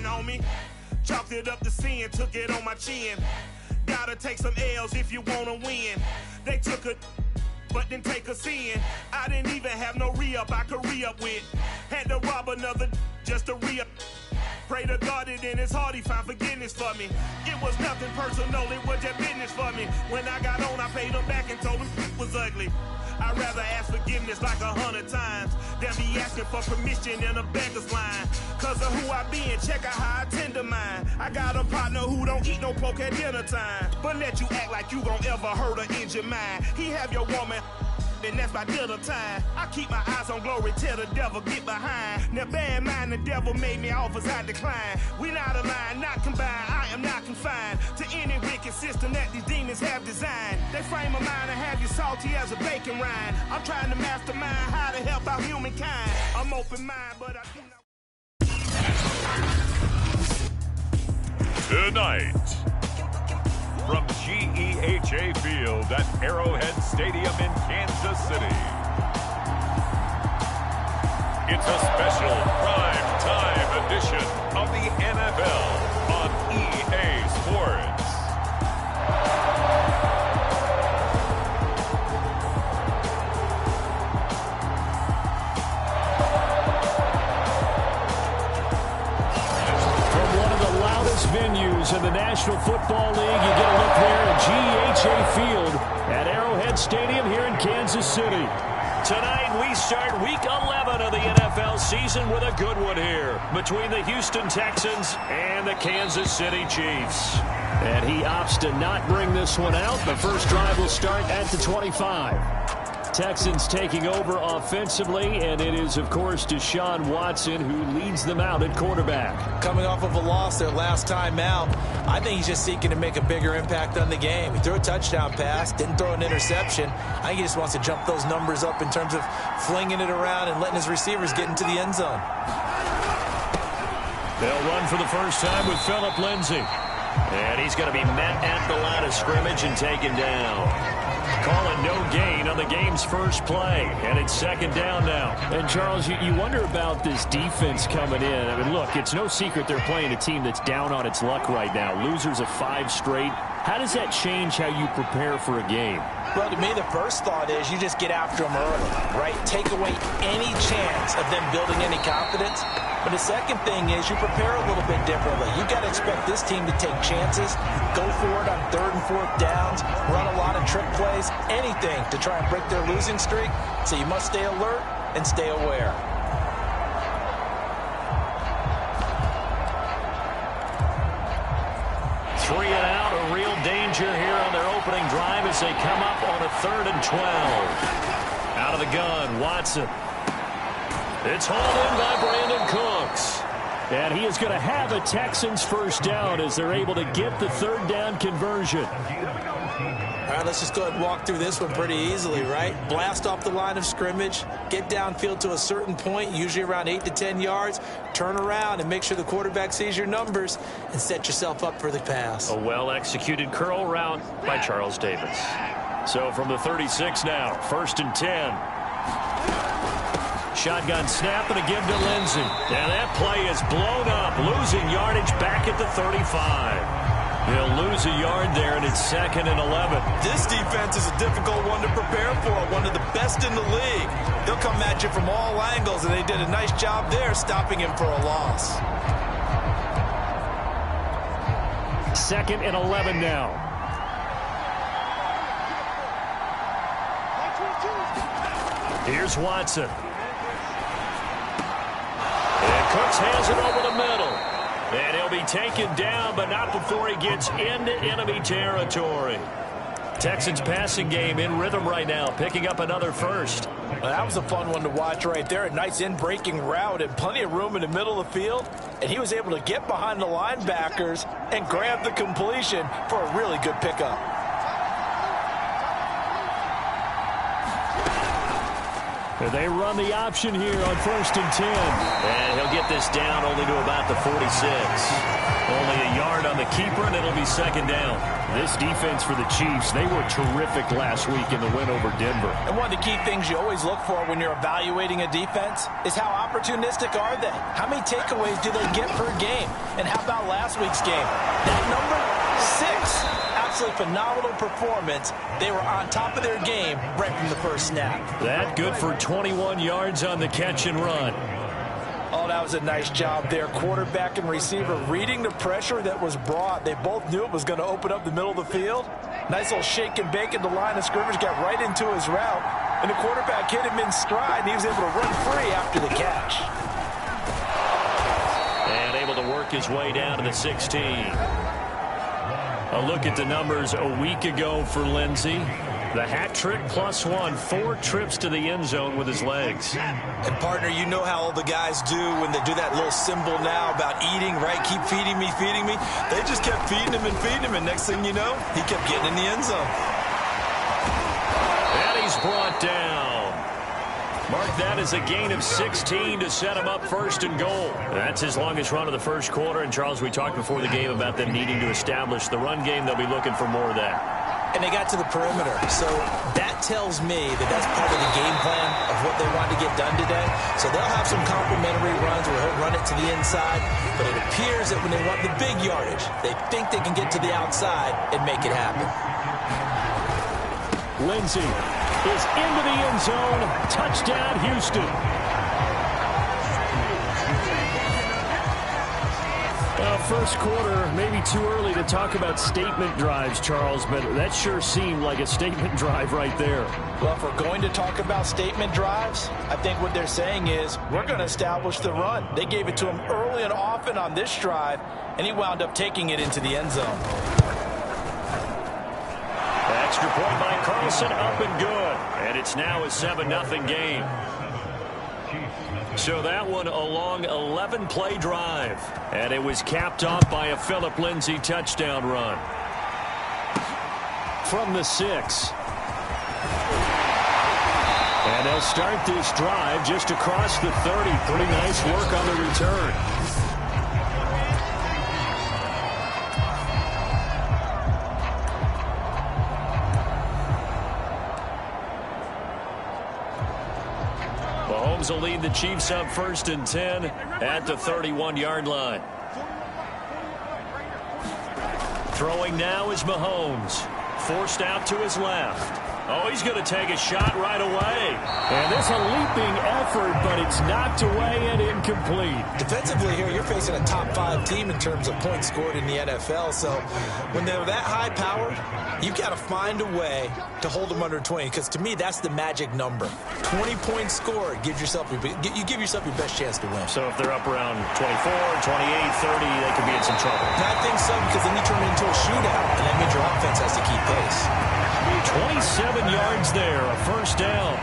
on me. Chalked it up to sin, took it on my chin. Gotta take some L's if you wanna win. They took a but didn't take us in. I didn't even have no re-up I could re-up with. Had to rob another just to re-up. Pray to God that in his heart he found forgiveness for me. It was nothing personal, it was just business for me. When I got on, I paid him back and told him it was ugly. I'd rather ask forgiveness like 100 times than be asking for permission in a beggar's line. Cause of who I be and check out how I tend to mine. I got a partner who don't eat no pork at dinner time, but let you act like you gon' ever hurt or injure mine. He have your woman, and that's my dinner time. I keep my eyes on glory till the devil get behind. Now bear in mind the devil made me offers I decline. We not aligned, not combined, I am not confined to any wicked system that these demons have designed. They frame a mind and have you salty as a bacon rind. I'm trying to mastermind how to help out humankind. I'm open mind, but I do not. Tonight, from GEHA Field at Arrowhead Stadium in Kansas City, it's a special prime time edition of the NFL on EA Sports. Venues in the National Football League. You get a look there at GEHA Field at Arrowhead Stadium here in Kansas City. Tonight we start week 11 of the NFL season with a good one here between the Houston Texans and the Kansas City Chiefs. And he opts to not bring this one out. The first drive will start at the 25. Texans taking over offensively, and it is, of course, Deshaun Watson who leads them out at quarterback. Coming off of a loss their last time out, I think he's just seeking to make a bigger impact on the game. He threw a touchdown pass, didn't throw an interception. I think he just wants to jump those numbers up in terms of flinging it around and letting his receivers get into the end zone. They'll run for the first time with Phillip Lindsay. And he's going to be met at the line of scrimmage and taken down. Calling no gain on the game's first play, and it's second down now. And, Charles, you wonder about this defense coming in. I mean, look, it's no secret they're playing a team that's down on its luck right now. Losers of 5 straight. How does that change how you prepare for a game? Well, to me, the first thought is you just get after them early, right? Take away any chance of them building any confidence. But the second thing is you prepare a little bit differently. You've got to expect this team to take chances, go for it on 3rd and 4th downs, run a lot of trick plays, anything to try and break their losing streak. So you must stay alert and stay aware. Three and out, a real danger here on their opening drive as they come up on a 3rd and 12. Out of the gun, Watson. It's hauled in by Brandon Cooks. And he is going to have a Texans first down as they're able to get the 3rd down conversion. All right, let's just go ahead and walk through this one pretty easily, right? Blast off the line of scrimmage, get downfield to a certain point, usually around 8 to 10 yards, turn around and make sure the quarterback sees your numbers and set yourself up for the pass. A well-executed curl route by Charles Davis. So from the 36 now, 1st and 10. Shotgun snap and a give to Lindsay. And that play is blown up, losing yardage back at the 35. He'll lose a yard there, and it's 2nd and 11. This defense is a difficult one to prepare for, one of the best in the league. They'll come at you from all angles, and they did a nice job there stopping him for a loss. 2nd and 11 now. Here's Watson. And Cooks has it over the middle. And he'll be taken down, but not before he gets into enemy territory. Texans passing game in rhythm right now, picking up another first. Well, that was a fun one to watch right there. A nice in-breaking route and plenty of room in the middle of the field. And he was able to get behind the linebackers and grab the completion for a really good pickup. They run the option here on 1st and 10. And he'll get this down only to about the 46. Only a yard on the keeper, and it'll be 2nd down. This defense for the Chiefs, they were terrific last week in the win over Denver. And one of the key things you always look for when you're evaluating a defense is how opportunistic are they? How many takeaways do they get per game? And how about last week's game? That number 6. Absolutely phenomenal performance. They were on top of their game right from the first snap. That good for 21 yards on the catch and run. Oh, that was a nice job there. Quarterback and receiver reading the pressure that was brought. They both knew it was going to open up the middle of the field. Nice little shake and bake at the line of scrimmage. Got right into his route. And the quarterback hit him in stride, and he was able to run free after the catch. And able to work his way down to the 16. A look at the numbers a week ago for Lindsey. The hat trick +1, 4 trips to the end zone with his legs. And, partner, you know how all the guys do when they do that little symbol now about eating, right? Keep feeding me, feeding me. They just kept feeding him, and next thing you know, he kept getting in the end zone. And he's brought down. Mark that as a gain of 16 to set him up 1st and goal. That's his longest run of the first quarter. And, Charles, we talked before the game about them needing to establish the run game. They'll be looking for more of that. And they got to the perimeter. So that tells me that that's part of the game plan of what they want to get done today. So they'll have some complementary runs where he'll run it to the inside. But it appears that when they want the big yardage, they think they can get to the outside and make it happen. Lindsey is into the end zone. Touchdown, Houston. First quarter, maybe too early to talk about statement drives, Charles, but that sure seemed like a statement drive right there. Well, if we're going to talk about statement drives, I think what they're saying is we're going to establish the run. They gave it to him early and often on this drive, and he wound up taking it into the end zone. Extra point by Carlson, up and good. And it's now a 7-0 game. So that one a long 11-play drive. And it was capped off by a Phillip Lindsay touchdown run. From the 6. And they'll start this drive just across the 30. Pretty nice work on the return. Mahomes will lead the Chiefs up 1st and 10 at the 31-yard line. Throwing now is Mahomes. Forced out to his left. Oh, he's going to take a shot right away. And there's a leaping effort, but it's knocked away and incomplete. Defensively here, you're facing a top 5 team in terms of points scored in the NFL. So when they're that high-powered, you've got to find a way to hold them under 20. Because to me, that's the magic number. 20 points scored, you give yourself your best chance to win. So if they're up around 24, 28, 30, they could be in some trouble. I think so, because then you turn it into a shootout, and that means your offense has to keep pace. 27 yards there, a 1st down.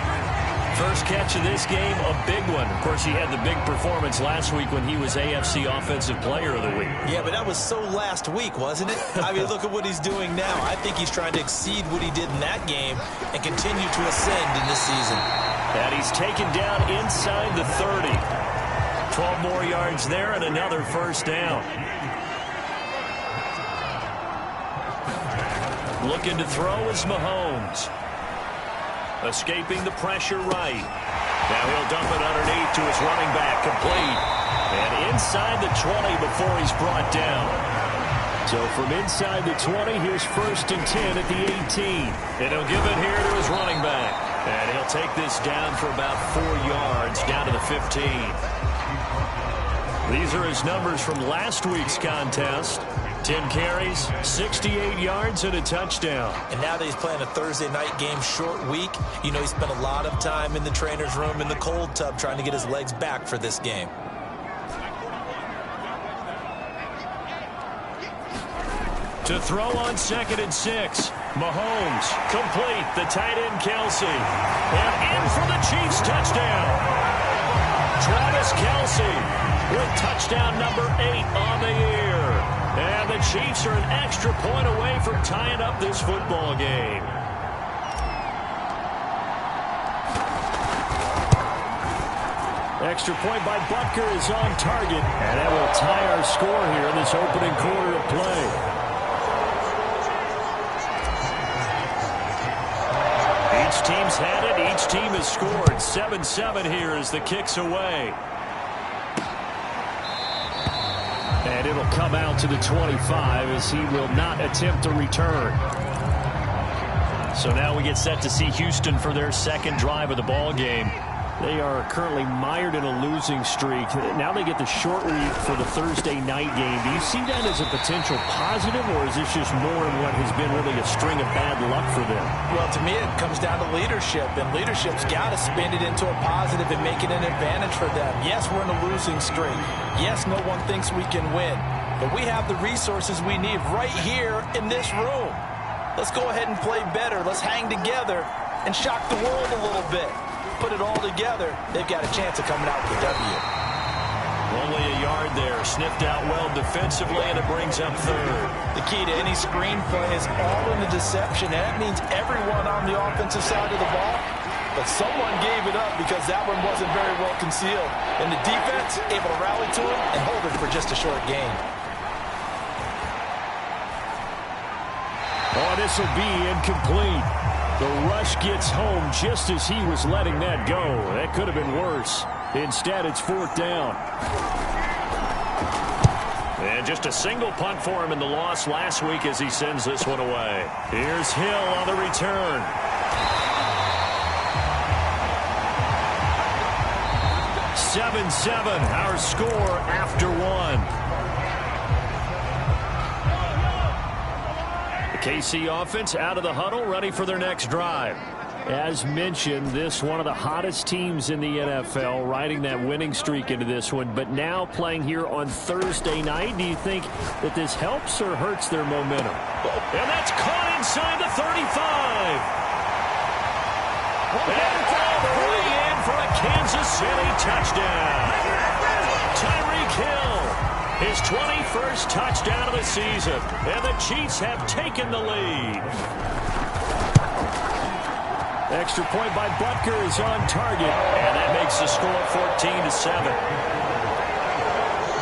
First catch of this game, a big one. Of course, he had the big performance last week when he was AFC Offensive Player of the Week. Yeah, but that was so last week, wasn't it? I mean, look at what he's doing now. I think he's trying to exceed what he did in that game and continue to ascend in this season. And he's taken down inside the 30. 12 more yards there and another 1st down. Looking to throw is Mahomes. Escaping the pressure right. Now he'll dump it underneath to his running back, complete. And inside the 20 before he's brought down. So from inside the 20, here's 1st and 10 at the 18. And he'll give it here to his running back. And he'll take this down for about 4 yards, down to the 15. These are his numbers from last week's contest. 10 carries, 68 yards, and a touchdown. And now that he's playing a Thursday night game, short week, you know he spent a lot of time in the trainer's room in the cold tub trying to get his legs back for this game. To throw on 2nd and 6. Mahomes, complete, the tight end Kelsey. And in for the Chiefs touchdown. Travis Kelsey with touchdown number 8 on the year. And the Chiefs are an extra point away from tying up this football game. Extra point by Butker is on target, and that will tie our score here in this opening quarter of play. Each team's had it. Each team has scored. 7-7 here as the kick's away. And it'll come out to the 25 as he will not attempt to return. So now we get set to see Houston for their second drive of the ball game. They are currently mired in a losing streak. Now they get the short week for the Thursday night game. Do you see that as a potential positive, or is this just more of what has been really a string of bad luck for them? Well, to me, it comes down to leadership, and leadership's got to spin it into a positive and make it an advantage for them. Yes, we're in a losing streak. Yes, no one thinks we can win, but we have the resources we need right here in this room. Let's go ahead and play better. Let's hang together and shock the world a little bit. Put it all together, they've got a chance of coming out with the W. Only a yard there. Sniffed out well defensively, and it brings up third. The key to any screenplay is all in the deception, and that means everyone on the offensive side of the ball. But someone gave it up because that one wasn't very well concealed. And the defense able to rally to it and hold it for just a short gain. Oh, this will be incomplete. The rush gets home just as he was letting that go. That could have been worse. Instead, it's fourth down. And just a single punt for him in the loss last week as he sends this one away. Here's Hill on the return. "7-7", our score after one. KC offense out of the huddle, ready for their next drive. As mentioned, this one of the hottest teams in the NFL, riding that winning streak into this one, but now playing here on Thursday night. Do you think that this helps or hurts their momentum? And that's caught inside the 35. And all the way in for a Kansas City touchdown. Tyreek Hill. His 21st touchdown of the season, and the Chiefs have taken the lead. Extra point by Butker is on target, and that makes the score 14-7.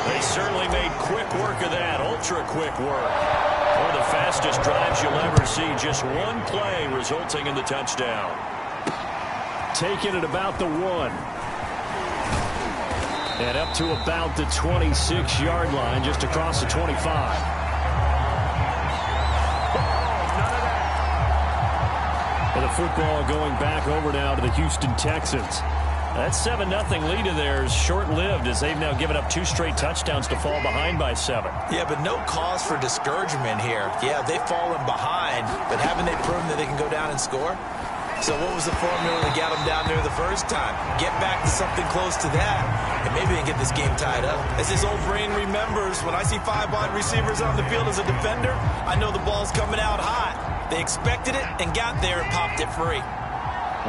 They certainly made quick work of that, ultra-quick work. One of the fastest drives you'll ever see, just one play resulting in the touchdown. Taking it about the 1. And up to about the 26-yard line, just across the 25. And the football going back over now to the Houston Texans. That 7-0 lead of theirs short-lived as they've now given up 2 straight touchdowns to fall behind by 7. Yeah, but no cause for discouragement here. Yeah, they've fallen behind, but haven't they proven that they can go down and score? So what was the formula that got them down there the first time? Get back to something close to that, and maybe they can get this game tied up. As his old brain remembers, when I see 5 wide receivers on the field as a defender, I know the ball's coming out hot. They expected it and got there and popped it free.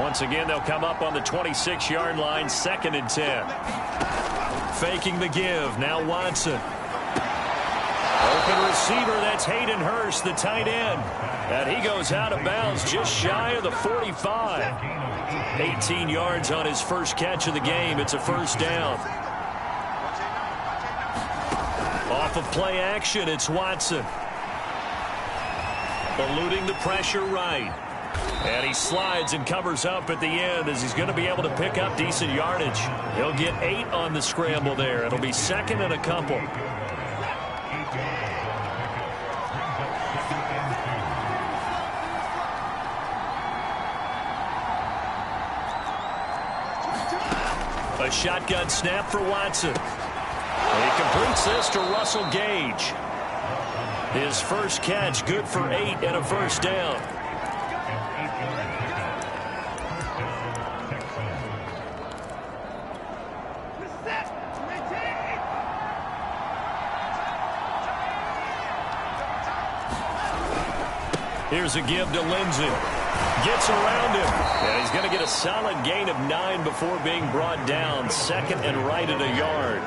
Once again, they'll come up on the 26-yard line, 2nd and 10. Faking the give, now Watson. Open receiver, that's Hayden Hurst, the tight end. And he goes out of bounds just shy of the 45. 18 yards on his first catch of the game. It's a first down. Off of play action, it's Watson. Eluding the pressure right. And he slides and covers up at the end as he's going to be able to pick up decent yardage. He'll get 8 on the scramble there. It'll be 2nd and a couple. A shotgun snap for Watson. He completes this to Russell Gage. His first catch, good for 8 and a first down. Here's a give to Lindsey. Gets around him. And he's going to get a solid gain of 9 before being brought down. 2nd and right at a yard.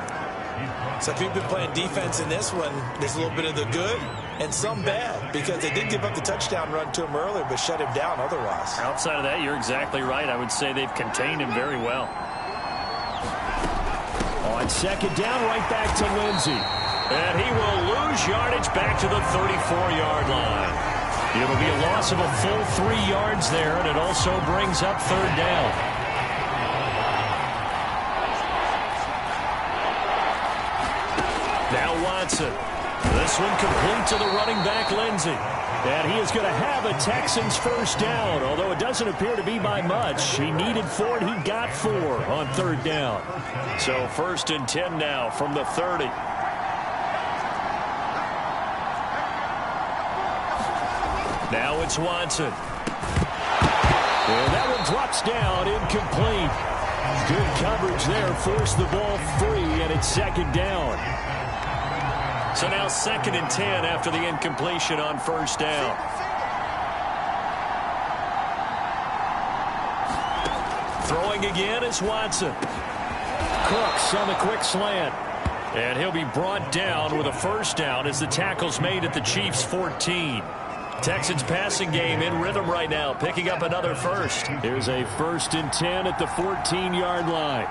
So if you've been playing defense in this one, there's a little bit of the good and some bad, because they did give up the touchdown run to him earlier but shut him down otherwise. Outside of that, you're exactly right. I would say they've contained him very well. On second down, right back to Lindsey. And he will lose yardage back to the 34-yard line. It'll be a loss of a full 3 yards there, and it also brings up third down. Now Watson. This one complete to the running back, Lindsey. And he is going to have a Texans first down, although it doesn't appear to be by much. He needed 4, and he got 4 on third down. So 1st and 10 now from the 30. Now it's Watson. And that one drops down, incomplete. Good coverage there, forced the ball free, and it's second down. So now 2nd and 10 after the incompletion on first down. Throwing again is Watson. Cooks on the quick slant. And he'll be brought down with a first down as the tackle's made at the Chiefs' 14. Texans passing game in rhythm right now, picking up another first. Here's a 1st and 10 at the 14-yard line.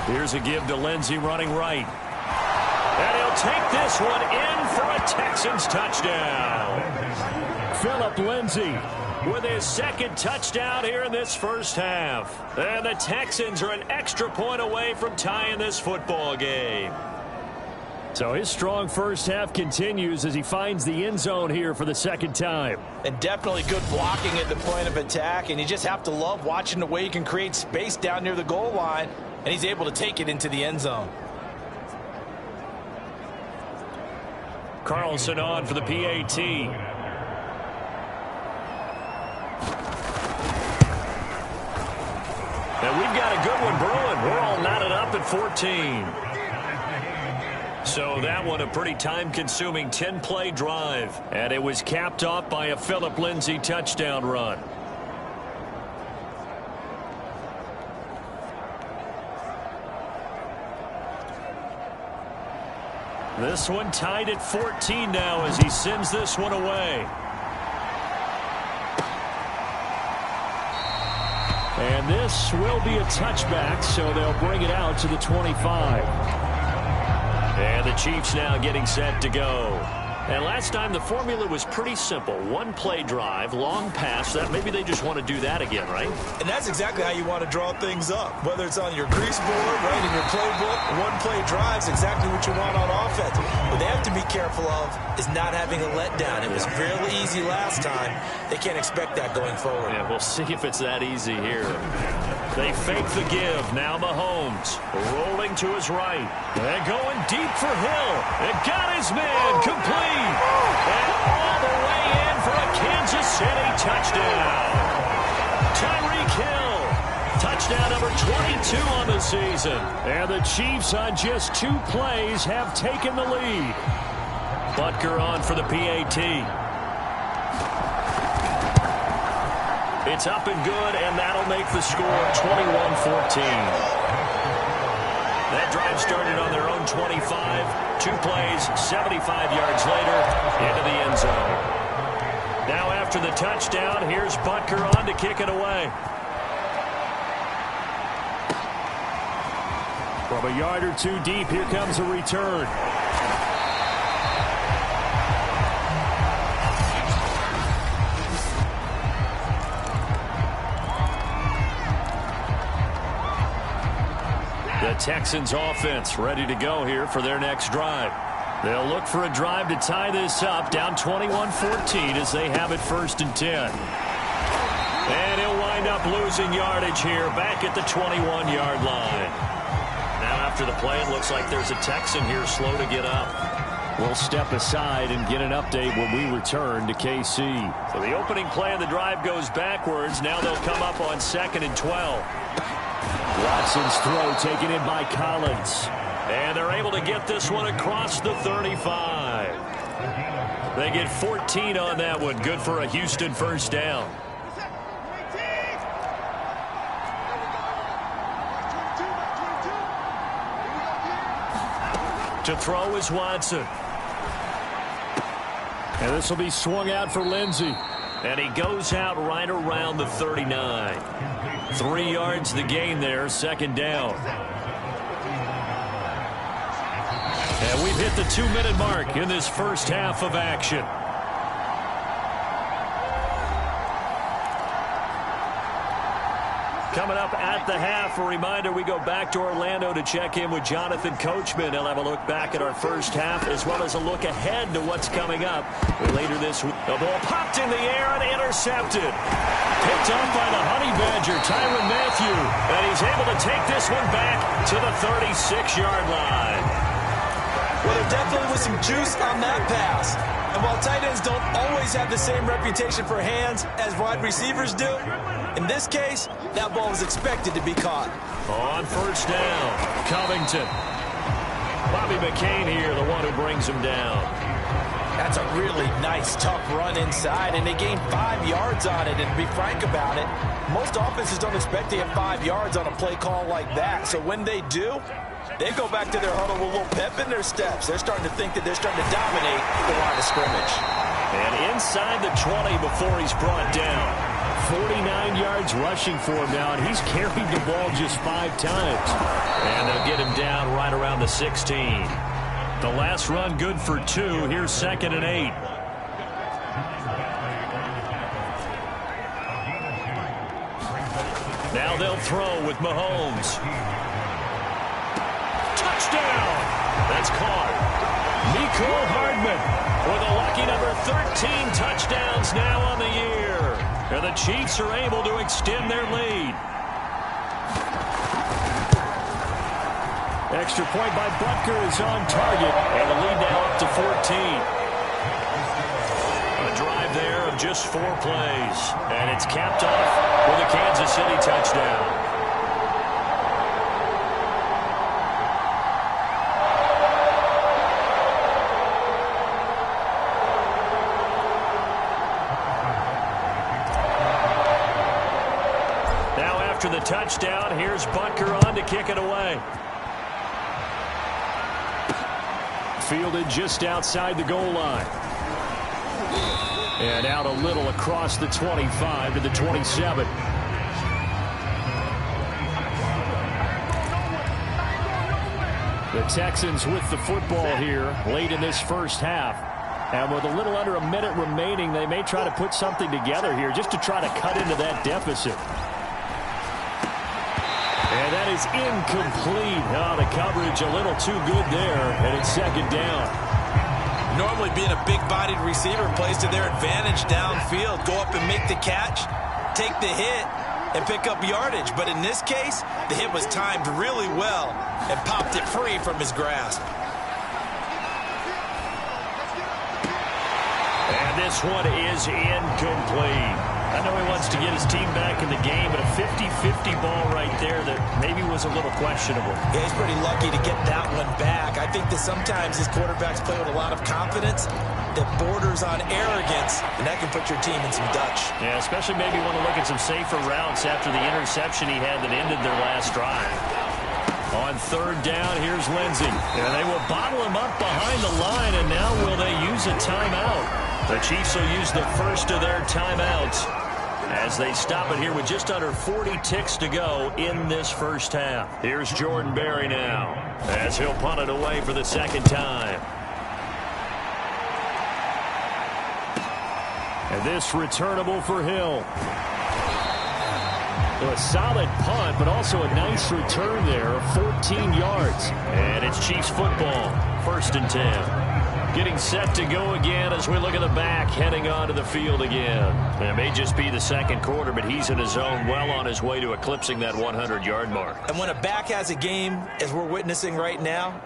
Here's a give to Lindsey running right. And he'll take this one in for a Texans touchdown. Phillip Lindsey with his 2nd touchdown here in this first half. And the Texans are an extra point away from tying this football game. So his strong first half continues as he finds the end zone here for the 2nd time. And definitely good blocking at the point of attack, and you just have to love watching the way he can create space down near the goal line, and he's able to take it into the end zone. Carlson on for the PAT. And we've got a good one brewing. We're all knotted up at 14. So that one a pretty time-consuming 10-play drive. And it was capped off by a Phillip Lindsey touchdown run. This one tied at 14 now as he sends this one away. And this will be a touchback, so they'll bring it out to the 25. And the Chiefs now getting set to go. And last time the formula was pretty simple. 1-play drive, long pass. That maybe they just want to do that again, right? And that's exactly how you want to draw things up. Whether it's on your grease board, right, in your playbook, 1-play drive is exactly what you want on offense. What they have to be careful of is not having a letdown. It was fairly easy last time. They can't expect that going forward. Yeah, we'll see if it's that easy here. They fake the give. Now Mahomes rolling to his right. And going deep for Hill. And got his man complete. And all the way in for a Kansas City touchdown. Tyreek Hill. Touchdown number 22 on the season. And the Chiefs on just 2 plays have taken the lead. Butker on for the PAT. It's up and good, and that'll make the score 21-14. That drive started on their own 25. 2 plays, 75 yards later, into the end zone. Now after the touchdown, here's Butker on to kick it away. From a yard or 2 deep, here comes a return. The Texans offense ready to go here for their next drive. They'll look for a drive to tie this up, down 21-14 as they have it 1st and 10. And he'll wind up losing yardage here back at the 21-yard line. Now after the play, it looks like there's a Texan here slow to get up. We'll step aside and get an update when we return to KC. So the opening play of the drive goes backwards. Now they'll come up on 2nd and 12. Watson's throw taken in by Collins. And they're able to get this one across the 35. They get 14 on that one. Good for a Houston first down. To throw is Watson. And this will be swung out for Lindsey. And he goes out right around the 39. 3 yards the gain there, second down. And we've hit the 2-minute mark in this first half of action. Coming up at the half, a reminder, we go back to Orlando to check in with Jonathan Coachman. He'll have a look back at our first half as well as a look ahead to what's coming up later this week. The ball popped in the air and intercepted. Picked up by the Honey Badger, Tyrann Mathieu. And he's able to take this one back to the 36-yard line. Well, there definitely was some juice on that pass. And while tight ends don't always have the same reputation for hands as wide receivers do, in this case, that ball was expected to be caught. On first down, Covington. Bobby McCain here, the one who brings him down. That's a really nice, tough run inside, and they gained 5 yards on it. And to be frank about it, most offenses don't expect to get 5 yards on a play call like that. So when they do, they go back to their huddle with a little pep in their steps. They're starting to think that they're starting to dominate the line of scrimmage. And inside the 20 before he's brought down. 49 yards rushing for him now, and he's carried the ball just 5 times. And they'll get him down right around the 16. The last run good for 2. Here's 2nd and 8. Now they'll throw with Mahomes. Touchdown! That's caught. Mecole Hardman with a lucky number 13 touchdowns now on the year. And the Chiefs are able to extend their lead. Extra point by Butker is on target. And the lead now up to 14. A drive there of just 4 plays. And it's capped off with a Kansas City touchdown. After the touchdown, here's Butker on to kick it away. Fielded just outside the goal line. And out a little across the 25 to the 27. The Texans with the football here late in this first half. And with a little under a minute remaining, they may try to put something together here just to try to cut into that deficit. And that is incomplete. Oh, the coverage a little too good there, and it's 2nd down. Normally being a big-bodied receiver plays to their advantage downfield. Go up and make the catch, take the hit, and pick up yardage. But in this case, the hit was timed really well and popped it free from his grasp. And this one is incomplete. I know he wants to get his team back in the game, but a 50-50 ball right there that maybe was a little questionable. Yeah, he's pretty lucky to get that one back. I think that sometimes his quarterbacks play with a lot of confidence that borders on arrogance, and that can put your team in some Dutch. Yeah, especially maybe want to look at some safer routes after the interception he had that ended their last drive. On 3rd down, here's Lindsey. And they will bottle him up behind the line, and now will they use a timeout? The Chiefs will use the first of their timeouts as they stop it here with just under 40 ticks to go in this first half. Here's Jordan Berry now as he'll punt it away for the 2nd time. And this returnable for Hill. So a solid punt, but also a nice return there of 14 yards. And it's Chiefs football, 1st and 10. Getting set to go again as we look at the back, heading onto the field again. It may just be the 2nd quarter, but he's in his zone, well on his way to eclipsing that 100-yard mark. And when a back has a game, as we're witnessing right now,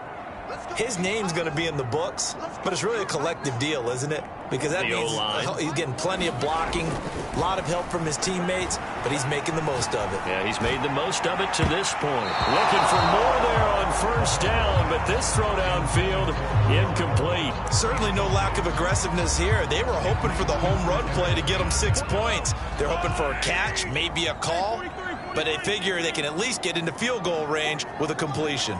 his name's going to be in the books, but it's really a collective deal, isn't it? Because that means he's getting plenty of blocking, a lot of help from his teammates, but he's making the most of it. Yeah, he's made the most of it to this point. Looking for more there on 1st down, but this throw downfield, incomplete. Certainly no lack of aggressiveness here. They were hoping for the home run play to get them 6 points. They're hoping for a catch, maybe a call, but they figure they can at least get into field goal range with a completion.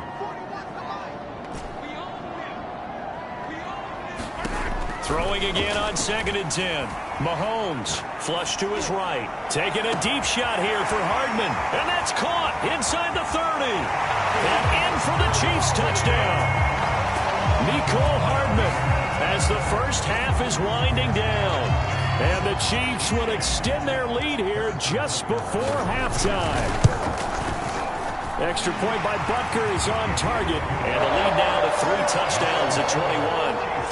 Throwing again on 2nd and 10. Mahomes, flush to his right. Taking a deep shot here for Hardman. And that's caught inside the 30. And in for the Chiefs touchdown. Mecole Hardman as the first half is winding down. And the Chiefs will extend their lead here just before halftime. Extra point by Butker is on target. And the lead now to 3 touchdowns at 21.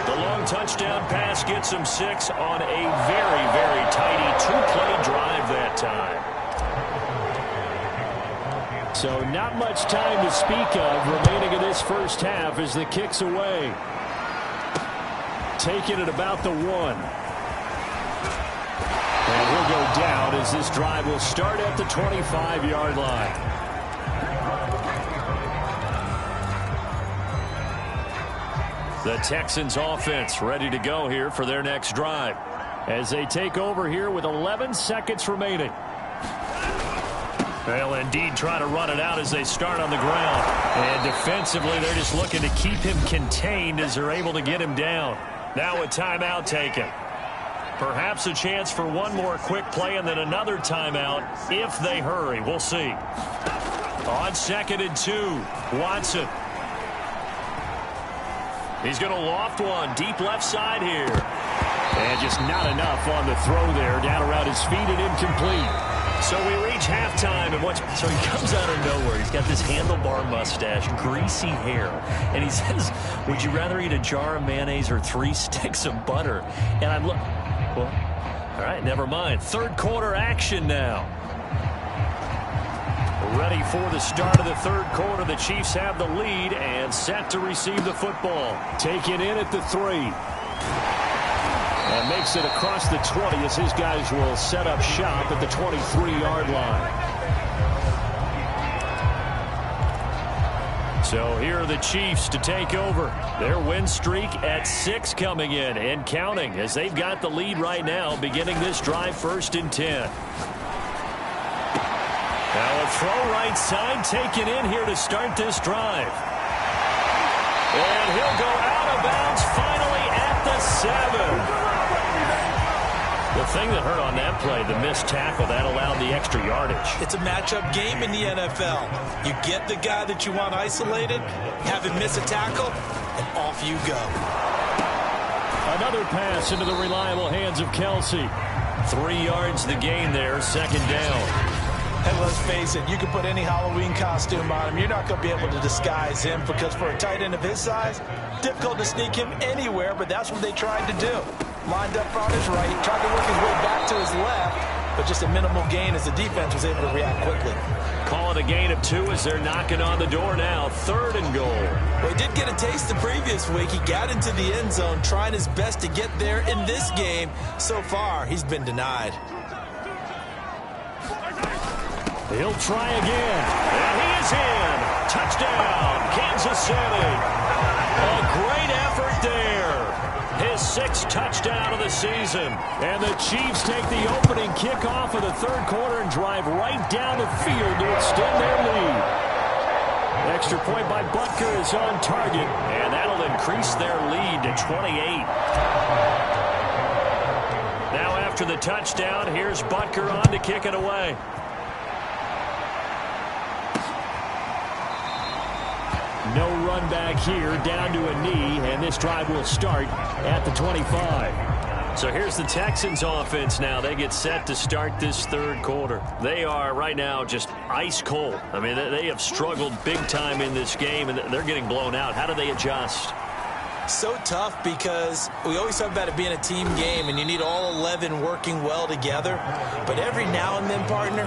The long touchdown pass gets him 6 on a very, very tidy 2-play drive that time. So not much time to speak of remaining in this first half as the kick's away. Taking it about the 1. And he'll go down as this drive will start at the 25-yard line. The Texans offense ready to go here for their next drive as they take over here with 11 seconds remaining. They'll indeed try to run it out as they start on the ground. And defensively, they're just looking to keep him contained as they're able to get him down. Now a timeout taken. Perhaps a chance for one more quick play and then another timeout if they hurry. We'll see. On 2nd and 2, Watson. He's going to loft one deep left side here. And just not enough on the throw there. Down around his feet and incomplete. So we reach halftime, and so he comes out of nowhere. He's got this handlebar mustache, greasy hair, and he says, "Would you rather eat a jar of mayonnaise or 3 sticks of butter?" And I'm well, all right, never mind. Third quarter action now. Ready for the start of the third quarter. The Chiefs have the lead and set to receive the football. Taken in at the 3. And makes it across the 20 as his guys will set up shop at the 23-yard line. So here are the Chiefs to take over. Their win streak at 6 coming in and counting as they've got the lead right now beginning this drive 1st and 10. Now a throw right side taken in here to start this drive. And he'll go out of bounds finally at the 7. The thing that hurt on that play, the missed tackle, that allowed the extra yardage. It's a matchup game in the NFL. You get the guy that you want isolated, have him miss a tackle, and off you go. Another pass into the reliable hands of Kelsey. 3 yards the gain there, 2nd down. And let's face it, you can put any Halloween costume on him. You're not going to be able to disguise him because for a tight end of his size, difficult to sneak him anywhere, but that's what they tried to do. Lined up on his right, tried to work his way back to his left, but just a minimal gain as the defense was able to react quickly. Call it a gain of 2 as they're knocking on the door now. 3rd and goal. Well, he did get a taste the previous week. He got into the end zone, trying his best to get there in this game. So far, he's been denied. He'll try again. And he is in. Touchdown, Kansas City. A great effort there. His 6th touchdown of the season. And the Chiefs take the opening kickoff of the third quarter and drive right down the field to extend their lead. Extra point by Butker is on target, and that'll increase their lead to 28. Now after the touchdown, here's Butker on to kick it away. No run back here, down to a knee, and this drive will start at the 25. So here's the Texans offense now. They get set to start this third quarter. They are right now just ice cold. I mean, they have struggled big time in this game, and they're getting blown out. How do they adjust? So tough because we always talk about it being a team game and you need all 11 working well together. But every now and then, partner,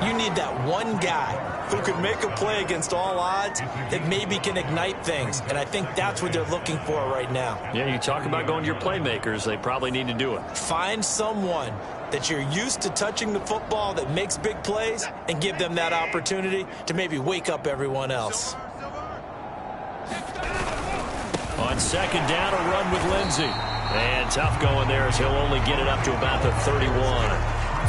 you need that one guy who could make a play against all odds that maybe can ignite things. And I think that's what they're looking for right now. Yeah, you talk about going to your playmakers. They probably need to do it. Find someone that you're used to touching the football that makes big plays and give them that opportunity to maybe wake up everyone else. On 2nd down, a run with Lindsey. And tough going there as he'll only get it up to about the 31.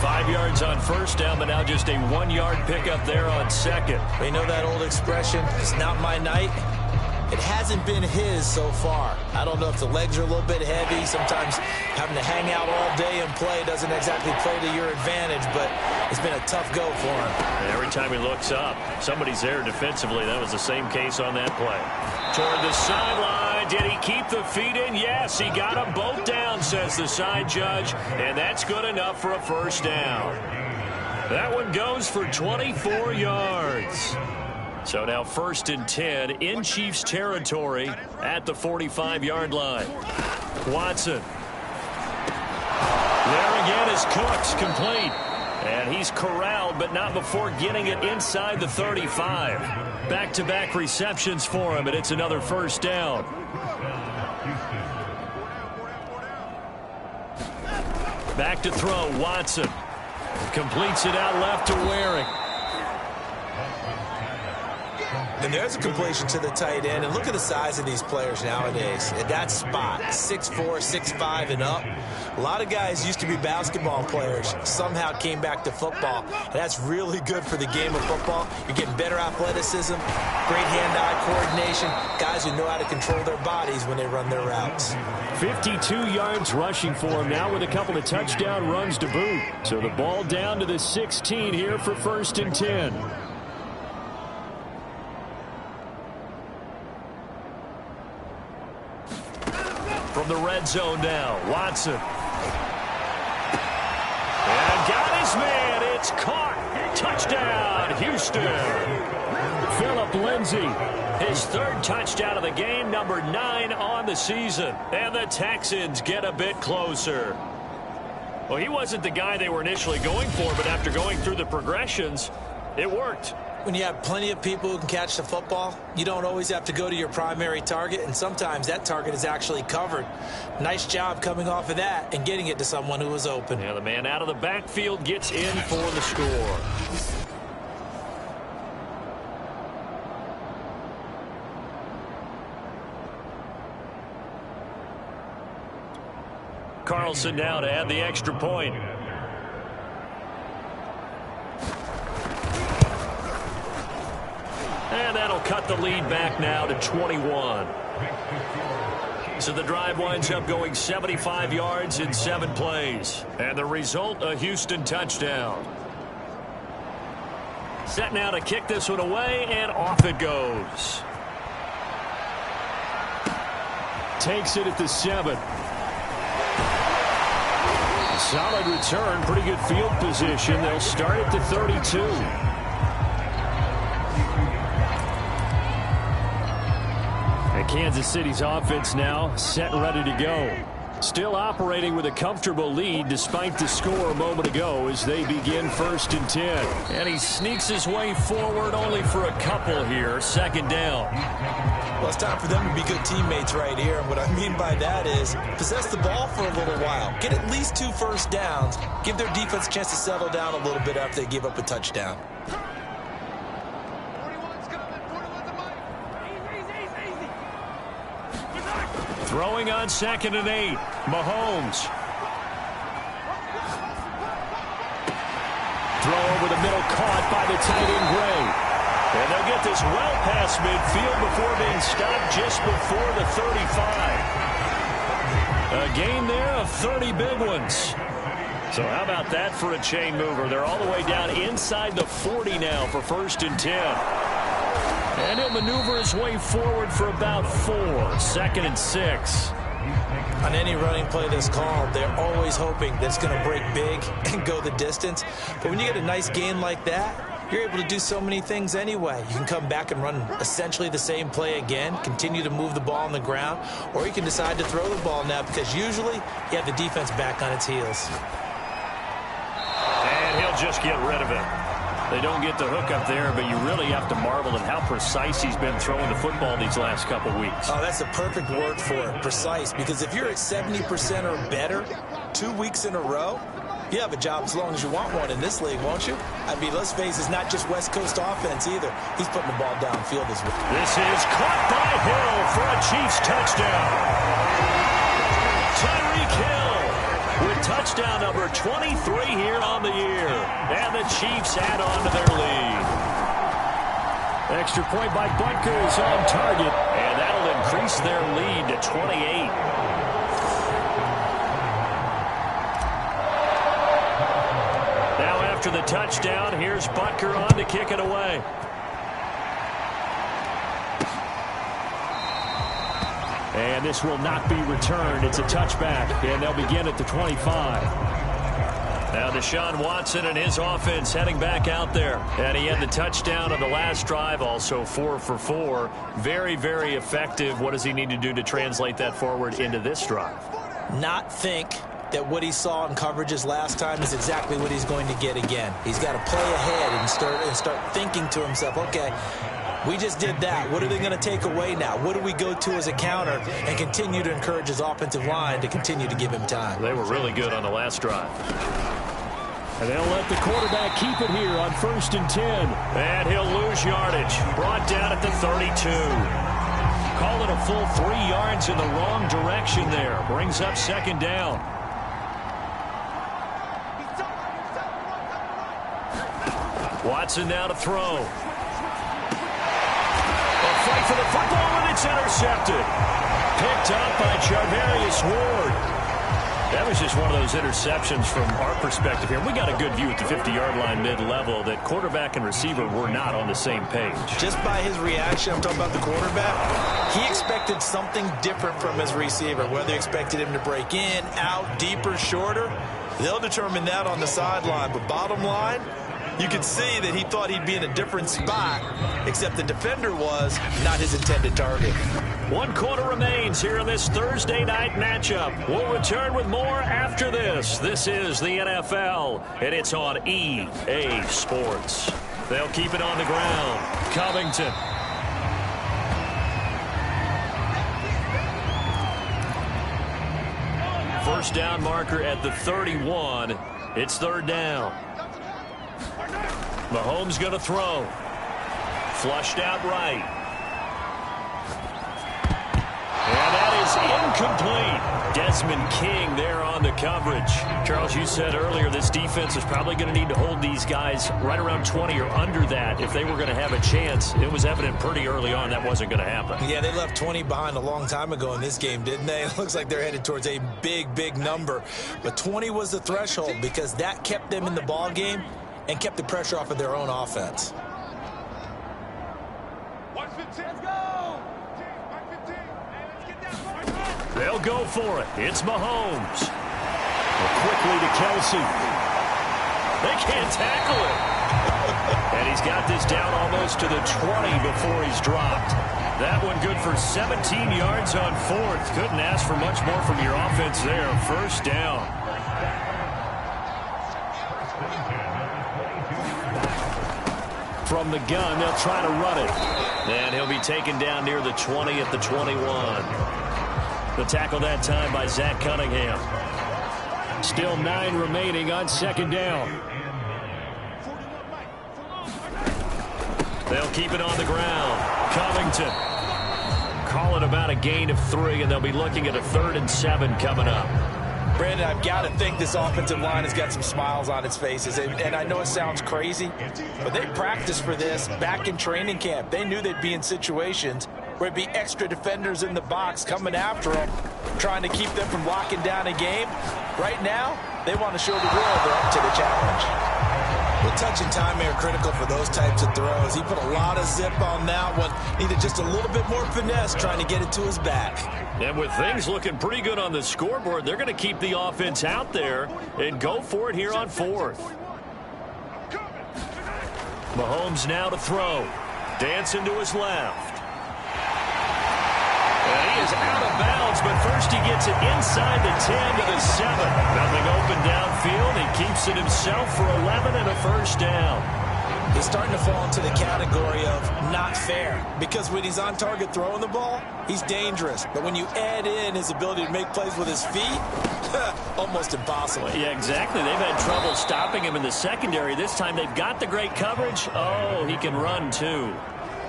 5 yards on 1st down, but now just a 1-yard pickup there on 2nd. We know that old expression, it's not my night. It hasn't been his so far. I don't know if the legs are a little bit heavy. Sometimes having to hang out all day and play doesn't exactly play to your advantage, but it's been a tough go for him. And every time he looks up, somebody's there defensively. That was the same case on that play. Toward the sideline. Did he keep the feet in? Yes, he got them both down, says the side judge, and that's good enough for a first down. That one goes for 24 yards. So now 1st and 10 in Chiefs territory at the 45-yard line. Watson. There again is Cooks, complete. And he's corralled, but not before getting it inside the 35. Back-to-back receptions for him, and it's another first down. Back to throw, Watson. Completes it out left to Waring. And there's a completion to the tight end. And look at the size of these players nowadays. At that spot, 6'4", 6'5", and up. A lot of guys used to be basketball players, somehow came back to football. And that's really good for the game of football. You're getting better athleticism, great hand-eye coordination, guys who know how to control their bodies when they run their routes. 52 yards rushing for him now with a couple of touchdown runs to boot. So the ball down to the 16 here for 1st and 10. From the red zone now, Watson. And got his man. It's caught. Touchdown, Houston. Phillip Lindsay, his 3rd touchdown of the game, number 9 on the season. And the Texans get a bit closer. Well, he wasn't the guy they were initially going for, but after going through the progressions, it worked. When you have plenty of people who can catch the football, you don't always have to go to your primary target, and sometimes that target is actually covered. Nice job coming off of that and getting it to someone who was open. Yeah, the man out of the backfield gets in for the score. Carlson now to add the extra point. And that'll cut the lead back now to 21. So the drive winds up going 75 yards in 7 plays. And the result, a Houston touchdown. Set now to kick this one away, and off it goes. Takes it at the 7. Solid return, pretty good field position. They'll start at the 32. And Kansas City's offense now set and ready to go. Still operating with a comfortable lead despite the score a moment ago as they begin 1st and 10. And he sneaks his way forward only for a couple here. 2nd down. Well, it's time for them to be good teammates right here. And what I mean by that is possess the ball for a little while. Get at least 2 first downs. Give their defense a chance to settle down a little bit after they give up a touchdown. Throwing on 2nd and 8. Mahomes. Throw over the middle, caught by the tight end Gray. And they'll get this well past midfield before being stopped just before the 35. A gain there of 30 big ones. So how about that for a chain mover? They're all the way down inside the 40 now for 1st and 10. And he'll maneuver his way forward for about 4. 2nd and 6. On any running play that's called, they're always hoping that it's going to break big and go the distance. But when you get a nice gain like that, you're able to do so many things anyway. You can come back and run essentially the same play again, continue to move the ball on the ground, or you can decide to throw the ball now because usually you have the defense back on its heels. And he'll just get rid of it. They don't get the hook up there, but you really have to marvel at how precise he's been throwing the football these last couple weeks. Oh, that's a perfect word for it, precise, because if you're at 70% or better 2 weeks in a row, you have a job as long as you want one in this league, won't you? I mean, let's face it, it's not just West Coast offense either. He's putting the ball downfield as well. This is caught by Hill for a Chiefs touchdown. Tyreek Hill with touchdown number 23 here on the year. And the Chiefs add on to their lead. Extra point by Butker is on target. And that increase their lead to 28. Now after the touchdown, here's Butker on to kick it away. And this will not be returned. It's a touchback, and they'll begin at the 25. Now Deshaun Watson and his offense heading back out there. And he had the touchdown on the last drive, also 4 for 4. Very, very effective. What does he need to do to translate that forward into this drive? Not think that what he saw in coverages last time is exactly what he's going to get again. He's got to play ahead and start thinking to himself, okay, we just did that. What are they going to take away now? What do we go to as a counter? And continue to encourage his offensive line to continue to give him time. They were really good on the last drive. And they'll let the quarterback keep it here on 1st and 10. And he'll lose yardage. Brought down at the 32. Call it a full 3 yards in the wrong direction there. Brings up 2nd down. Watson now to throw. Fight for the football, and it's intercepted. Picked up by Charvarius Ward. That was just one of those interceptions from our perspective here. We got a good view at the 50-yard line mid-level that quarterback and receiver were not on the same page. Just by his reaction, I'm talking about the quarterback, he expected something different from his receiver. Whether he expected him to break in, out, deeper, shorter, they'll determine that on the sideline. But bottom line, you could see that he thought he'd be in a different spot, except the defender was not his intended target. 1 quarter remains here in this Thursday night matchup. We'll return with more after this. This is the NFL, and it's on EA Sports. They'll keep it on the ground. Covington. First down marker at the 31. It's 3rd down. Mahomes going to throw. Flushed out right. And that is incomplete. Desmond King there on the coverage. Charles, you said earlier this defense is probably going to need to hold these guys right around 20 or under that if they were going to have a chance. It was evident pretty early on that wasn't going to happen. Yeah, they left 20 behind a long time ago in this game, didn't they? It looks like they're headed towards a big, big number. But 20 was the threshold because that kept them in the ball game and kept the pressure off of their own offense. They'll go for it. It's Mahomes. Quickly to Kelsey. They can't tackle him. And he's got this down almost to the 20 before he's dropped. That one good for 17 yards on 4th. Couldn't ask for much more from your offense there. 1st down. From the gun, they'll try to run it. And he'll be taken down near the 20 at the 21. The tackle that time by Zach Cunningham. Still 9 remaining on 2nd down. They'll keep it on the ground. Covington. Call it about a gain of 3, and they'll be looking at a 3rd and 7 coming up. Brandon, I've got to think this offensive line has got some smiles on its faces. And I know it sounds crazy, but they practiced for this back in training camp. They knew they'd be in situations where it'd be extra defenders in the box coming after them, trying to keep them from locking down a game. Right now, they want to show the world they're up to the challenge. Well, touch and timing are critical for those types of throws. He put a lot of zip on that one. Needed just a little bit more finesse trying to get it to his back. And with things looking pretty good on the scoreboard, they're going to keep the offense out there and go for it here on 4th. Mahomes now to throw. Dancing to his left. And he is out of bounds, but first he gets it inside the 10 to the 7. Nothing open downfield. He keeps it himself for 11 and a 1st down. He's starting to fall into the category of not fair, because when he's on target throwing the ball, he's dangerous. But when you add in his ability to make plays with his feet, almost impossible. Yeah, exactly. They've had trouble stopping him in the secondary. This time they've got the great coverage. Oh, he can run too.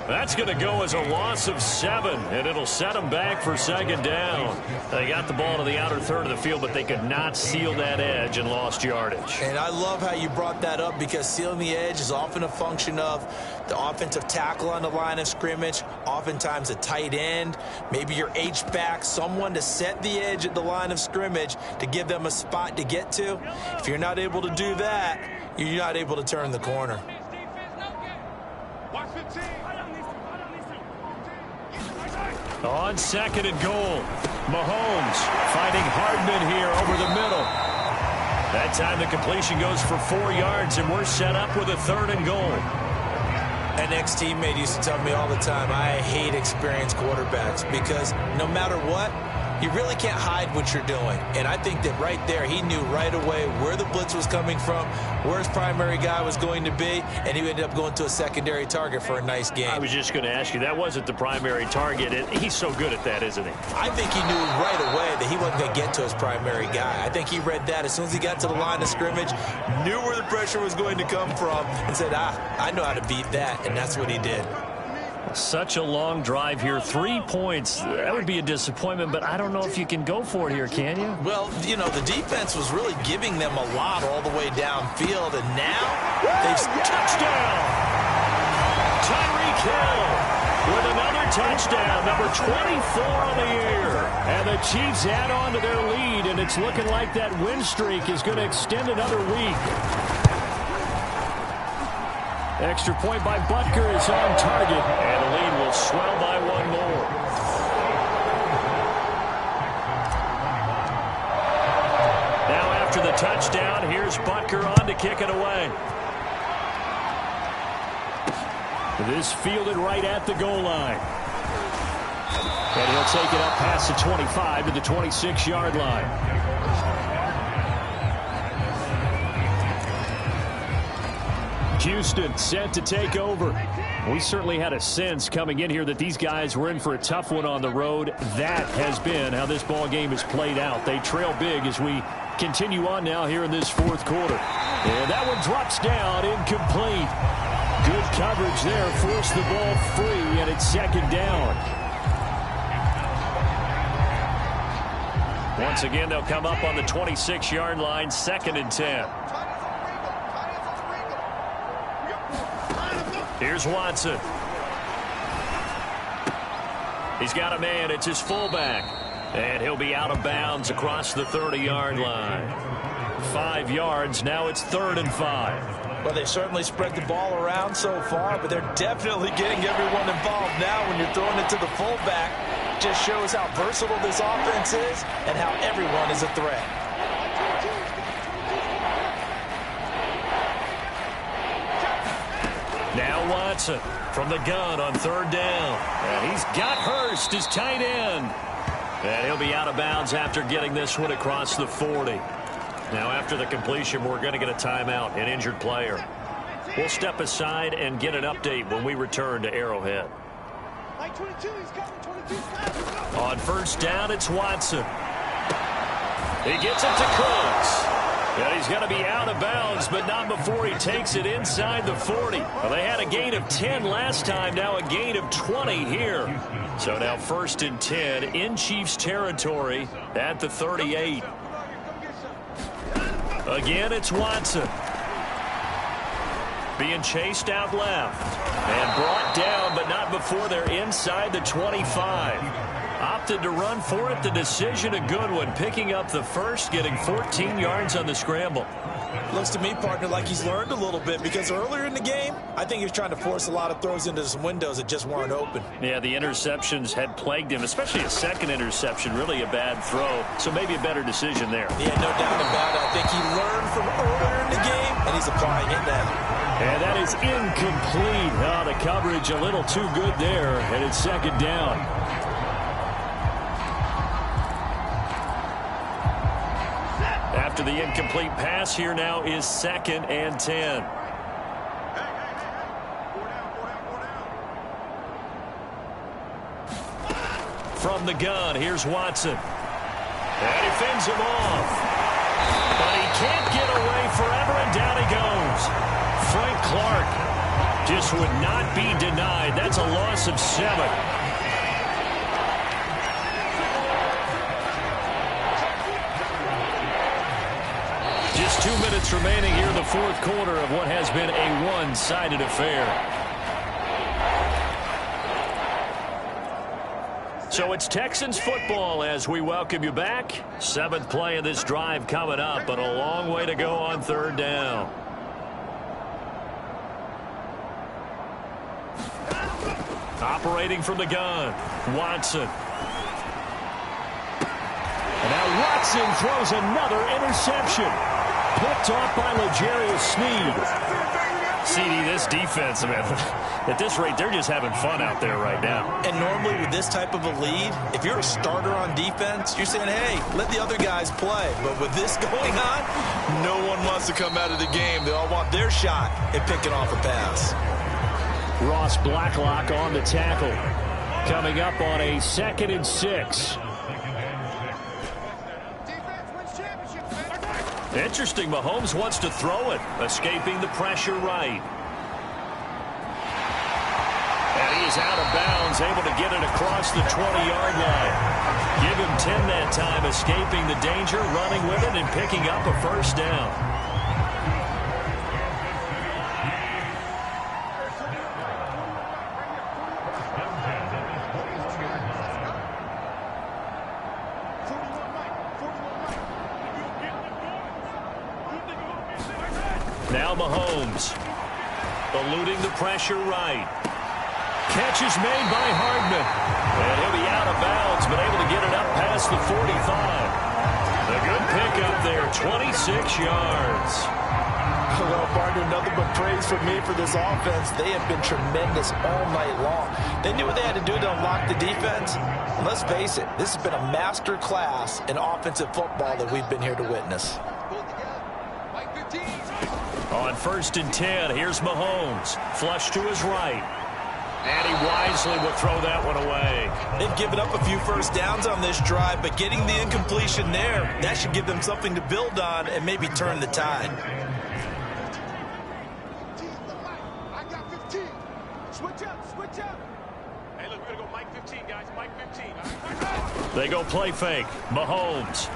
That's going to go as a loss of 7, and it'll set them back for second down. They got the ball to the outer third of the field, but they could not seal that edge and lost yardage. And I love how you brought that up, because sealing the edge is often a function of the offensive tackle on the line of scrimmage, oftentimes a tight end, maybe your H-back, someone to set the edge at the line of scrimmage to give them a spot to get to. If you're not able to do that, you're not able to turn the corner. On second and goal, Mahomes finding Hardman here over the middle. That time the completion goes for 4 yards, and we're set up with a 3rd and goal. An ex-teammate used to tell me all the time, I hate experienced quarterbacks, because no matter what, you really can't hide what you're doing. And I think that right there, he knew right away where the blitz was coming from, where his primary guy was going to be, and he ended up going to a secondary target for a nice game. I was just going to ask you, that wasn't the primary target. He's so good at that, isn't he? I think he knew right away that he wasn't going to get to his primary guy. I think he read that as soon as he got to the line of scrimmage, knew where the pressure was going to come from, and said, I know how to beat that, and that's what he did. Such a long drive here. 3 points. That would be a disappointment, but I don't know if you can go for it here, can you? Well, you know, the defense was really giving them a lot all the way downfield, and now they've... Touchdown! Tyreek Hill with another touchdown, number 24 on the year. And the Chiefs add on to their lead, and it's looking like that win streak is going to extend another week. Extra point by Butker is on target, and the lead will swell by 1 more. Now after the touchdown, here's Butker on to kick it away. This fielded right at the goal line. And he'll take it up past the 25 to the 26-yard line. Houston set to take over. We certainly had a sense coming in here that these guys were in for a tough one on the road. That has been how this ball game has played out. They trail big as we continue on now here in this 4th quarter. And that one drops down, incomplete. Good coverage there, forced the ball free, and it's second down. Once again, they'll come up on the 26-yard line, 2nd and 10. Here's Watson. He's got a man. It's his fullback. And he'll be out of bounds across the 30-yard line. 5 yards. Now it's 3rd and 5. Well, they certainly spread the ball around so far, but they're definitely getting everyone involved now when you're throwing it to the fullback. Just shows how versatile this offense is and how everyone is a threat. Now Watson from the gun on 3rd down. And he's got Hurst, his tight end. And he'll be out of bounds after getting this one across the 40. Now after the completion, we're going to get a timeout, an injured player. We'll step aside and get an update when we return to Arrowhead. On 1st down, it's Watson. He gets it to Cooks. And he's going to be out of bounds, but not before he takes it inside the 40. Well, they had a gain of 10 last time, now a gain of 20 here. So now 1st and 10 in Chiefs territory at the 38. Again, it's Watson. Being chased out left. And brought down, but not before they're inside the 25. Opted to run for it. The decision a good one. Picking up the first, getting 14 yards on the scramble. Looks to me, partner, like he's learned a little bit, because earlier in the game, I think he was trying to force a lot of throws into some windows that just weren't open. Yeah, the interceptions had plagued him, especially a second interception, really a bad throw. So maybe a better decision there. Yeah, no doubt about it. I think he learned from earlier in the game, and he's applying it now. And that is incomplete. Oh, the coverage a little too good there, and it's second down. After the incomplete pass, here now is 2nd and 10. From the gun, here's Watson. And he fends him off. But he can't get away forever, and down he goes. Frank Clark just would not be denied. That's a loss of 7. Just 2 minutes remaining here in the fourth quarter of what has been a one-sided affair. So it's Texans football as we welcome you back. 7th play of this drive coming up, but a long way to go on third down. Operating from the gun, Watson. And now Watson throws another interception. Picked off by L'Jarius Sneed. CD, this defense, man, at this rate, they're just having fun out there right now. And normally with this type of a lead, if you're a starter on defense, you're saying, hey, let the other guys play. But with this going on, no one wants to come out of the game. They all want their shot at picking off a pass. Ross Blacklock on the tackle. Coming up on a 2nd and 6. Interesting, Mahomes wants to throw it, escaping the pressure right. And he is out of bounds, able to get it across the 20-yard line. Give him 10 that time, escaping the danger, running with it, and picking up a first down. Now Mahomes, eluding the pressure right. Catch is made by Hardman. And he'll be out of bounds, but able to get it up past the 45. A good pickup there, 26 yards. Well, partner, nothing but praise from me for this offense. They have been tremendous all night long. They knew what they had to do to unlock the defense. And let's face it, this has been a master class in offensive football that we've been here to witness. On 1st and 10, here's Mahomes. Flush to his right. And he wisely will throw that one away. They've given up a few first downs on this drive, but getting the incompletion there, that should give them something to build on and maybe turn the tide. I got 15. Switch up. Hey, look, we're going to go Mike 15, guys. Mike 15. They go play fake. Mahomes.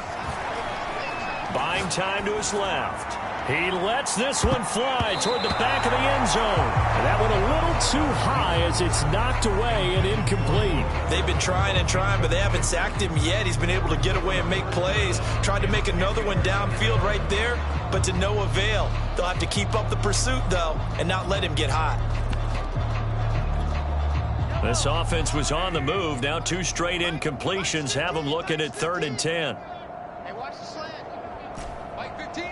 Buying time to his left. He lets this one fly toward the back of the end zone. And that one a little too high as it's knocked away and incomplete. They've been trying and trying, but they haven't sacked him yet. He's been able to get away and make plays. Tried to make another one downfield right there, but to no avail. They'll have to keep up the pursuit, though, and not let him get hot. This offense was on the move. Now 2 straight incompletions have them looking at 3rd and 10. Hey, watch the slant. Mike 15.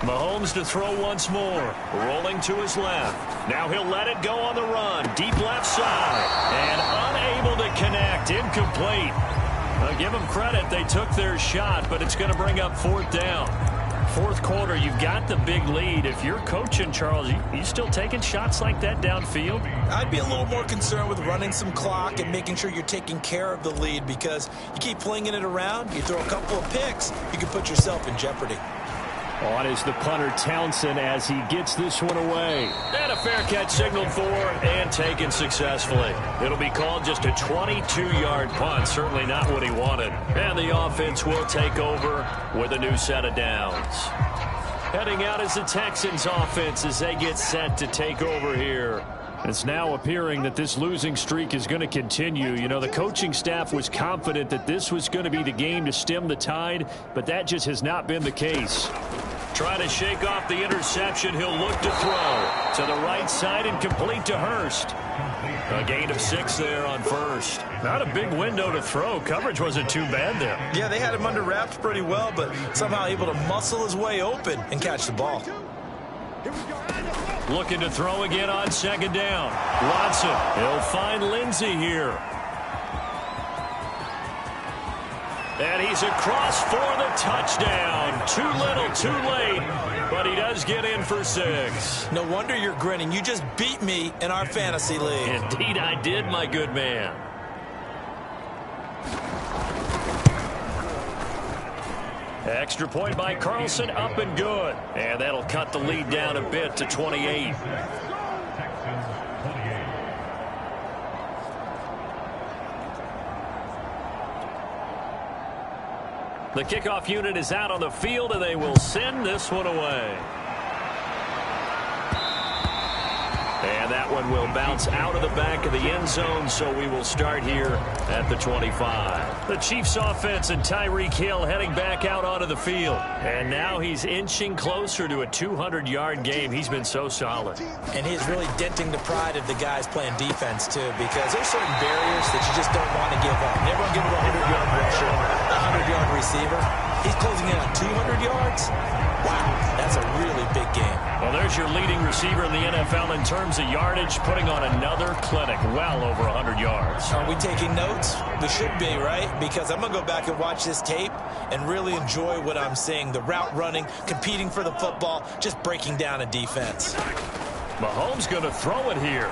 Mahomes to throw once more. Rolling to his left. Now he'll let it go on the run. Deep left side. And unable to connect. Incomplete. I'll give them credit. They took their shot, but it's going to bring up 4th down. 4th quarter, you've got the big lead. If you're coaching, Charles, you still taking shots like that downfield? I'd be a little more concerned with running some clock and making sure you're taking care of the lead, because you keep flinging it around, you throw a couple of picks, you can put yourself in jeopardy. On is the punter, Townsend, as he gets this one away. And a fair catch signaled for and taken successfully. It'll be called just a 22-yard punt. Certainly not what he wanted. And the offense will take over with a new set of downs. Heading out is the Texans offense as they get set to take over here. It's now appearing that this losing streak is going to continue. You know, the coaching staff was confident that this was going to be the game to stem the tide, but that just has not been the case. Trying to shake off the interception. He'll look to throw to the right side and complete to Hurst. A gain of 6 there on 1st. Not a big window to throw. Coverage wasn't too bad there. Yeah, they had him under wraps pretty well, but somehow able to muscle his way open and catch the ball. Looking to throw again on 2nd down. Watson, he'll find Lindsey here. And he's across for the touchdown. Too little, too late, but he does get in for 6. No wonder you're grinning. You just beat me in our fantasy league. Indeed I did, my good man. Extra point by Carlson, up and good. And that'll cut the lead down a bit to 28. The kickoff unit is out on the field, and they will send this one away. And that one will bounce out of the back of the end zone, so we will start here at the 25. The Chiefs offense and Tyreek Hill heading back out onto the field. And now he's inching closer to a 200-yard game. He's been so solid. And he's really denting the pride of the guys playing defense, too, because there's certain barriers that you just don't want to give up. Never want to give up a 100-yard rusher, a 100-yard receiver. He's closing in on 200 yards. Wow, that's a really big game. Well, there's your leading receiver in the NFL in terms of yardage, putting on another clinic, well over 100 yards. Are we taking notes? We should be, right? Because I'm going to go back and watch this tape and really enjoy what I'm seeing. The route running, competing for the football, just breaking down a defense. Mahomes going to throw it here.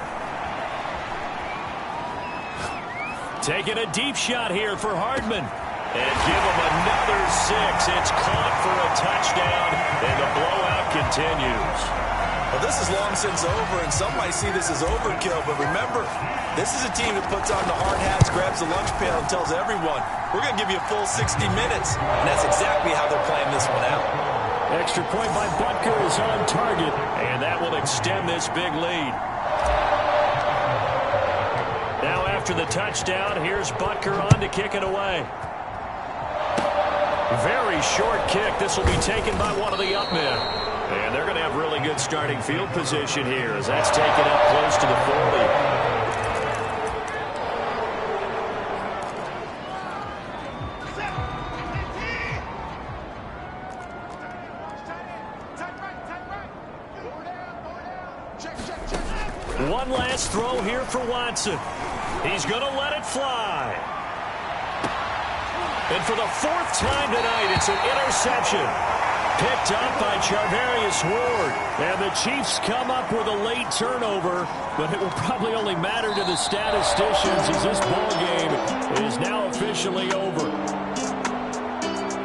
Taking a deep shot here for Hardman. And give him another 6. It's caught for a touchdown, and the blowout continues. Well, this is long since over, and some might see this as overkill. But remember, this is a team that puts on the hard hats, grabs the lunch pail, and tells everyone, we're going to give you a full 60 minutes. And that's exactly how they're playing this one out. Extra point by Butker is on target. And that will extend this big lead. Now after the touchdown, here's Butker on to kick it away. Very short kick. This will be taken by one of the up men. And they're going to have really good starting field position here as that's taken up close to the 40. One last throw here for Watson. He's going to let it fly. And for the 4th time tonight, it's an interception. Picked up by Charvarius Ward. And the Chiefs come up with a late turnover, but it will probably only matter to the statisticians as this ball game is now officially over.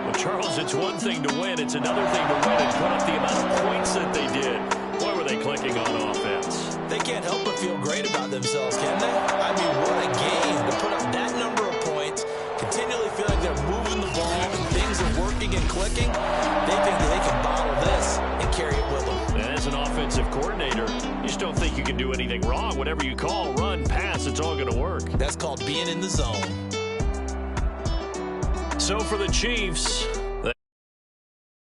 Well, Charles, it's one thing to win. It's another thing to win and put up the amount of points that they did. Boy, were they clicking on offense. They can't help but feel great about themselves, can they? I mean, what a game to put up that number of points, continually feel like they're moving the ball and things are working and clicking. They think that they can bottle this and carry it with them. And as an offensive coordinator, you just don't think you can do anything wrong. Whatever you call, run, pass, it's all going to work. That's called being in the zone. So for the Chiefs,